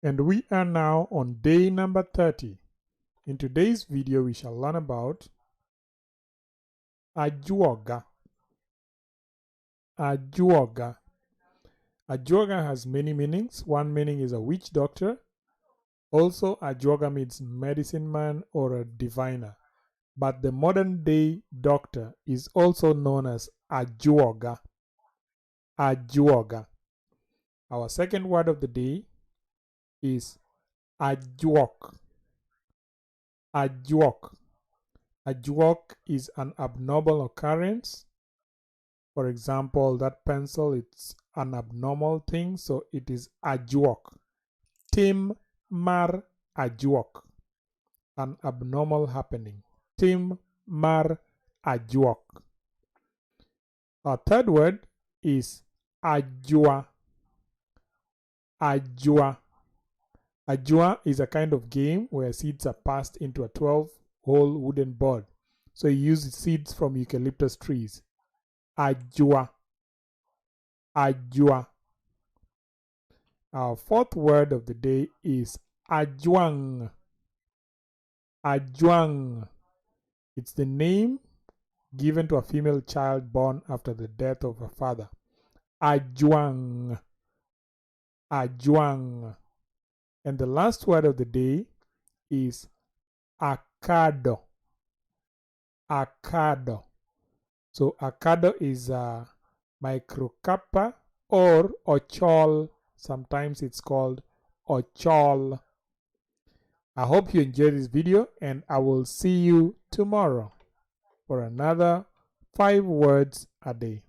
And we are now on day number 30. In today's video, we shall learn about ajuoga. Ajuoga. Ajuoga has many meanings. One meaning is a witch doctor. Also, ajuoga means medicine man or a diviner. But the modern day doctor is also known as ajuoga. Ajuoga. Our second word of the day is ajuok. Ajuok. Ajuok is an abnormal occurrence. For example, that pencil, it's an abnormal thing, so it is ajuok. Tim mar ajuok. An abnormal happening. Tim mar ajuok. Our third word is ajwaa. Ajwaa. Ajwaa is a kind of game where seeds are passed into a 12-hole wooden board. So you use seeds from eucalyptus trees. Ajwaa. Ajwaa. Our fourth word of the day is ajwang. Ajwang. It's the name given to a female child born after the death of her father. Ajwang. Ajwang. And the last word of the day is akado. Akado. So akado is a microcappa or ochol. Sometimes it's called ochol. I hope you enjoyed this video, and I will see you tomorrow for another 5 words a day.